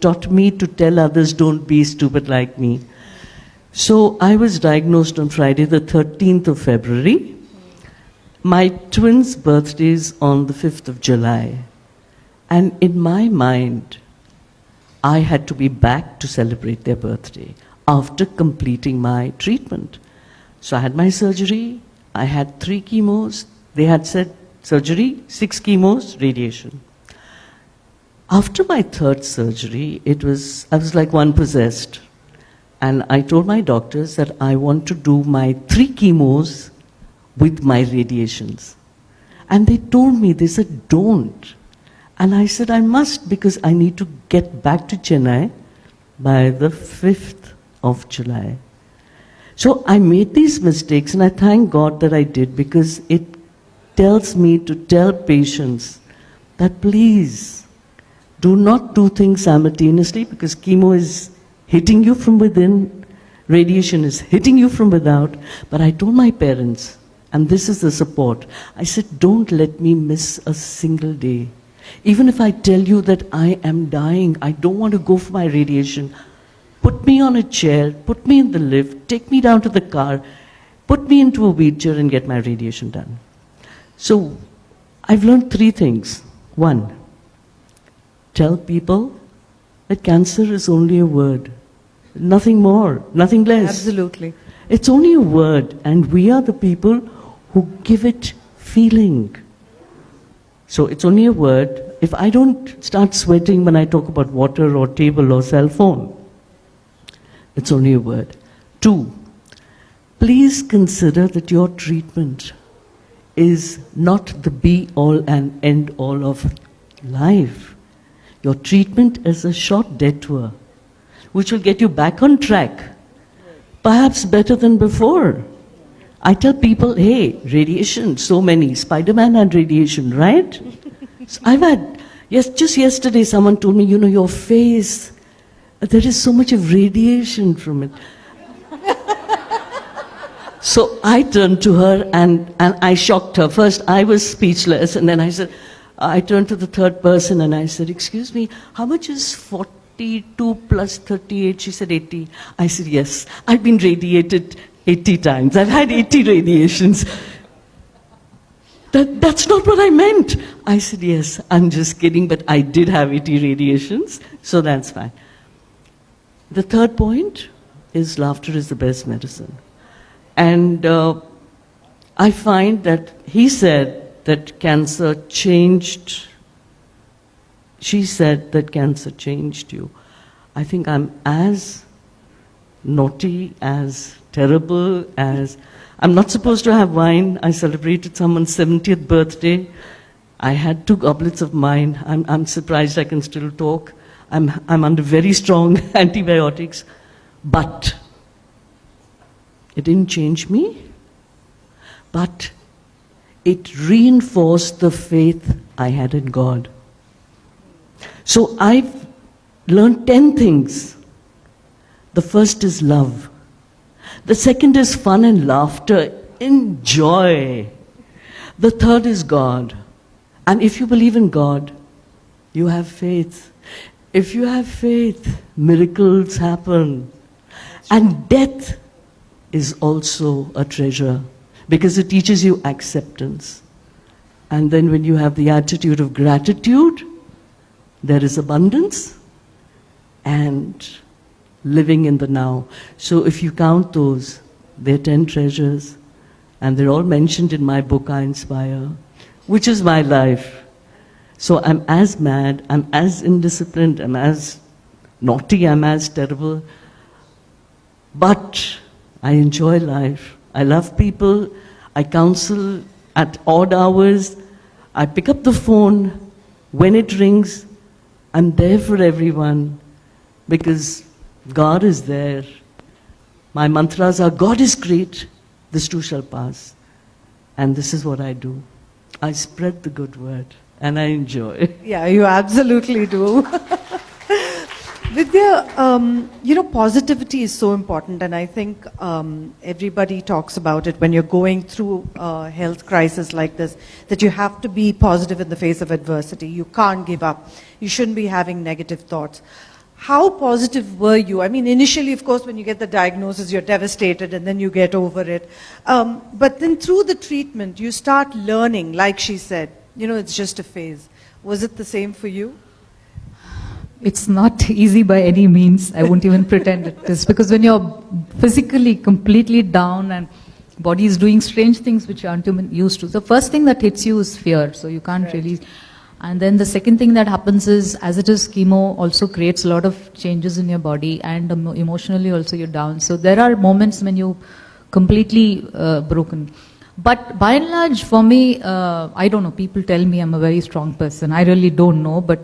taught me to tell others, don't be stupid like me. So I was diagnosed on Friday, the 13th of February. My twins' birthdays on the 5th of July. And in my mind, I had to be back to celebrate their birthday after completing my treatment. So I had my surgery, I had 3 chemos. They had said surgery, 6 chemos, radiation. After my 3rd surgery, I was like one possessed. And I told my doctors that I want to do my 3 chemos with my radiations. And they told me, they said, don't. And I said, I must, because I need to get back to Chennai by the 5th of July. So I made these mistakes, and I thank God that I did, because it tells me to tell patients that please do not do things simultaneously, because chemo is hitting you from within, radiation is hitting you from without. But I told my parents, and this is the support, I said, don't let me miss a single day. Even if I tell you that I am dying, I don't want to go for my radiation, put me on a chair, put me in the lift, take me down to the car, put me into a wheelchair and get my radiation done. So I've learned 3 things. 1, tell people that cancer is only a word. Nothing more, nothing less. Absolutely. It's only a word, and we are the people who give it feeling. So it's only a word. If I don't start sweating when I talk about water or table or cell phone, it's only a word. 2, please consider that your treatment is not the be-all and end-all of life. Your treatment is a short detour, which will get you back on track, perhaps better than before. I tell people, hey, radiation, so many. Spider-Man had radiation, right? So I've had, just yesterday someone told me, your face, there is so much of radiation from it. So I turned to her and I shocked her. First I was speechless, and then I turned to the 3rd person and I said, excuse me, how much is 42 plus 38? She said 80. I said, yes, I've been radiated 80 times. I've had 80 radiations. That's not what I meant. I said, yes, I'm just kidding, but I did have 80 radiations, so that's fine. The 3rd point is laughter is the best medicine. And I find that he said that cancer changed, she said that cancer changed you. I think I'm as naughty, as terrible, as... I'm not supposed to have wine. I celebrated someone's 70th birthday. I had 2 goblets of wine. I'm surprised I can still talk. I'm under very strong antibiotics. But it didn't change me. But it reinforced the faith I had in God. So I've learned 10 things. The first is love. The second is fun and laughter. Enjoy. The 3rd is God. And if you believe in God, you have faith. If you have faith, miracles happen. And death is also a treasure, because it teaches you acceptance. And then when you have the attitude of gratitude, there is abundance and living in the now. So if you count those, they're 10 treasures, and they're all mentioned in my book, I Inspire, which is my life. So I'm as mad, I'm as indisciplined, I'm as naughty, I'm as terrible, but I enjoy life. I love people, I counsel at odd hours, I pick up the phone when it rings, I'm there for everyone, because God is there. My mantras are, God is great, this too shall pass. And this is what I do. I spread the good word, and I enjoy. Yeah, you absolutely do. Vidya, positivity is so important, and I think everybody talks about it when you're going through a health crisis like this, that you have to be positive in the face of adversity. You can't give up. You shouldn't be having negative thoughts. How positive were you? I mean, initially, of course, when you get the diagnosis, you're devastated and then you get over it. But then through the treatment, you start learning, like she said, it's just a phase. Was it the same for you? It's not easy by any means. I won't even pretend it is. Because when you're physically completely down and body is doing strange things which you aren't even used to. The first thing that hits you is fear. So you can't really... And then the second thing that happens is, as it is, chemo also creates a lot of changes in your body, and emotionally also you're down. So there are moments when you completely broken. But by and large, for me, I don't know, people tell me I'm a very strong person. I really don't know, but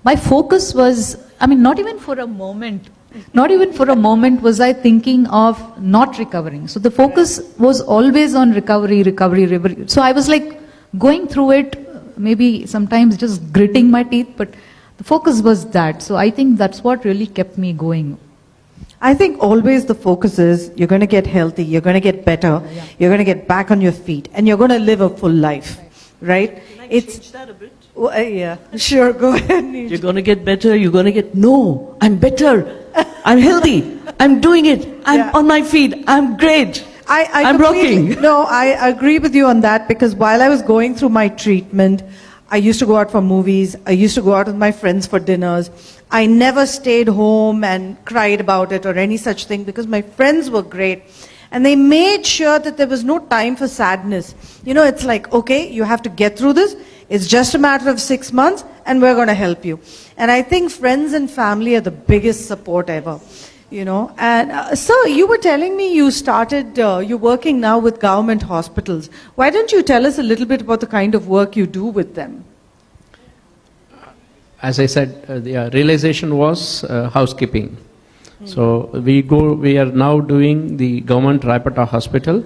my focus was, not even for a moment was I thinking of not recovering. So the focus was always on recovery. So I was like going through it, maybe sometimes just gritting my teeth, but the focus was that. So I think that's what really kept me going. I think always the focus is you're going to get healthy, you're going to get better, you're going to get back on your feet, and you're going to live a full life, right? Can I change that a bit? Well, yeah, sure, go ahead. Neej. You're going to get better, you're going to get... No, I'm better. I'm healthy. I'm doing it. I'm on my feet. I'm great. I'm rocking. No, I agree with you on that, because while I was going through my treatment, I used to go out for movies. I used to go out with my friends for dinners. I never stayed home and cried about it or any such thing, because my friends were great. And they made sure that there was no time for sadness. It's like, okay, you have to get through this. It's just a matter of 6 months, and we're going to help you. And I think friends and family are the biggest support ever. And sir, you were telling me you started, you're working now with government hospitals. Why don't you tell us a little bit about the kind of work you do with them? As I said, the realization was housekeeping. So we are now doing the government Raipata hospital.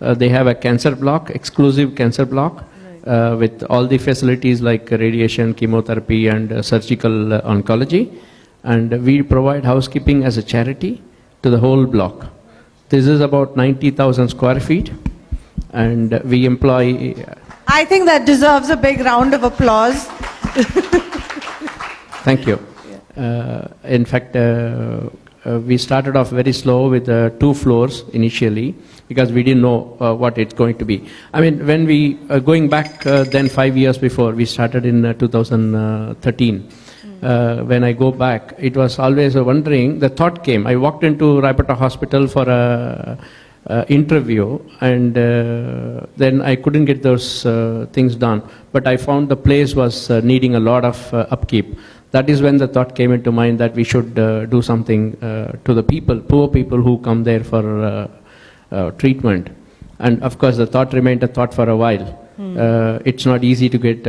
They have a cancer block, exclusive cancer block, with all the facilities like radiation, chemotherapy and surgical oncology. And we provide housekeeping as a charity to the whole block. This is about 90,000 square feet, and we employ... I think that deserves a big round of applause. Thank you. In fact, we started off very slow with 2 floors initially, because we didn't know what it's going to be. When we, going back then 5 years before, we started in 2013. When I go back, it was always wondering, the thought came, I walked into Raipata hospital for a interview, and then I couldn't get those things done. But I found the place was needing a lot of upkeep. That is when the thought came into mind that we should do something to the people, poor people who come there for treatment. And of course, the thought remained a thought for a while. It's not easy to get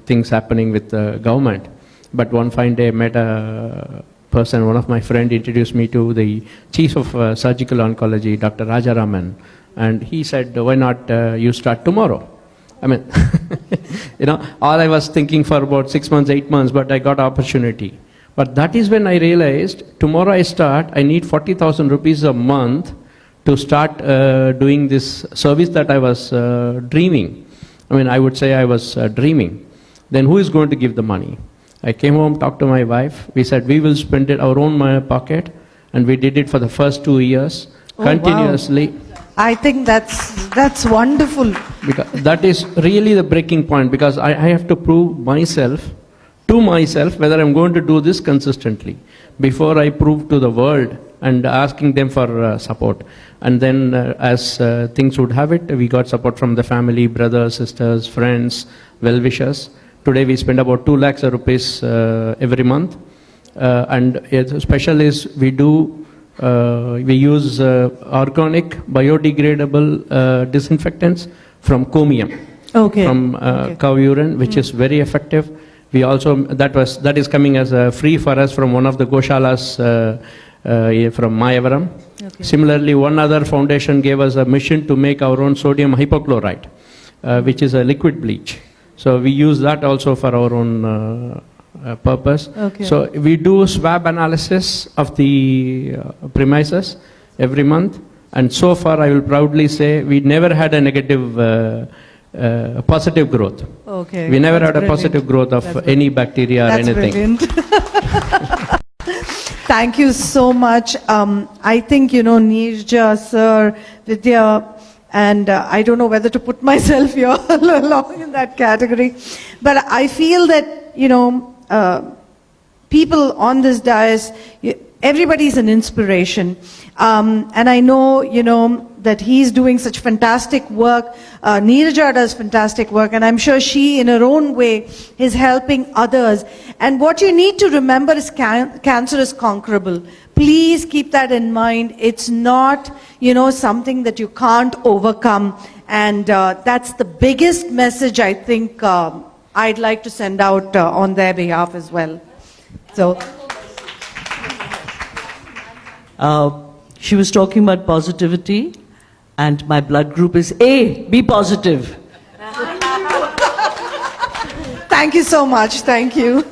things happening with the government. But one fine day I met a person, one of my friends introduced me to the chief of surgical oncology, Dr. Rajaraman. And he said, why not you start tomorrow? All I was thinking for about 6 months, 8 months, but I got opportunity. But that is when I realized, tomorrow I start, I need 40,000 rupees a month to start doing this service that I was dreaming. I would say I was dreaming. Then who is going to give the money? I came home, talked to my wife. We said, we will spend it our own pocket. And we did it for the first 2 years, continuously. Wow. I think that's wonderful. Because that is really the breaking point, because I have to prove to myself whether I'm going to do this consistently before I prove to the world and asking them for support. And then as things would have it, we got support from the family, brothers, sisters, friends, well-wishers. Today we spend about 2 lakhs of rupees every month. And special is we use organic, biodegradable disinfectants from comium, from cow urine, which is very effective. We also, that is coming as free for us from one of the Goshalas from Mayavaram. Similarly, one other foundation gave us a mission to make our own sodium hypochlorite, which is a liquid bleach. So we use that also for our own purpose. So we do swab analysis of the premises every month, and so far I will proudly say we never had a negative positive growth. We never had a positive growth of any bacteria or anything. Brilliant. Thank you so much. I think, Neerja, sir, Vidya, and I don't know whether to put myself here along in that category. But I feel that, people on this dais, everybody's an inspiration. And I know, that he's doing such fantastic work. Neerja does fantastic work, and I'm sure she, in her own way, is helping others. And what you need to remember is cancer is conquerable. Please keep that in mind. It's not, something that you can't overcome. And that's the biggest message I think I'd like to send out on their behalf as well. So. She was talking about positivity, and my blood group is A, be positive. Thank you so much. Thank you.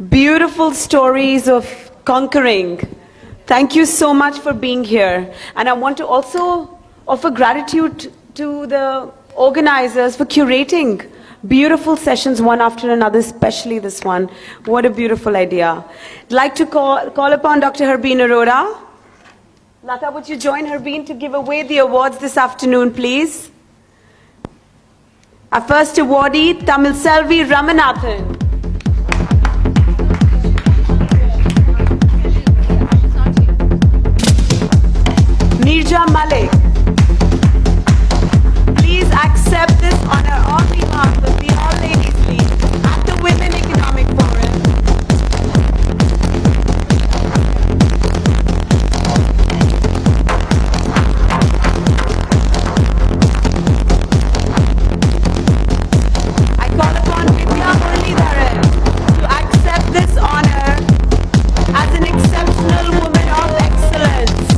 Beautiful stories of conquering. Thank you so much for being here. And I want to also offer gratitude to the organizers for curating beautiful sessions one after another, especially this one. What a beautiful idea. I'd like to call upon Dr. Harbeen Arora. Lata, would you join Harbeen to give away the awards this afternoon, please? Our first awardee, Tamil Selvi Ramanathan. Neerja Malik. Please accept this honor on behalf of the All Ladies League at the Women Economic Forum. I call upon Vidya Muralidharan to accept this honor as an exceptional woman of excellence.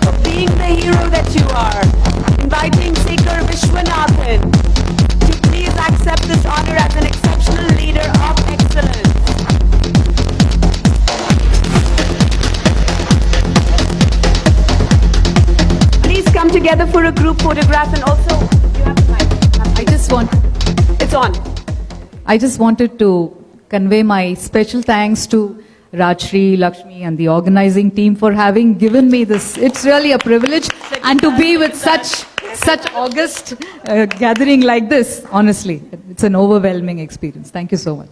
For being the hero that you are, inviting Sekhar Vishwanathan to please accept this honor as an exceptional leader of excellence. Please come together for a group photograph, and also, you have the mic. It's on. I just wanted to convey my special thanks to Rajshri, Lakshmi and the organizing team for having given me this. It's really a privilege, and to be with such august gathering like this, honestly, it's an overwhelming experience. Thank you so much.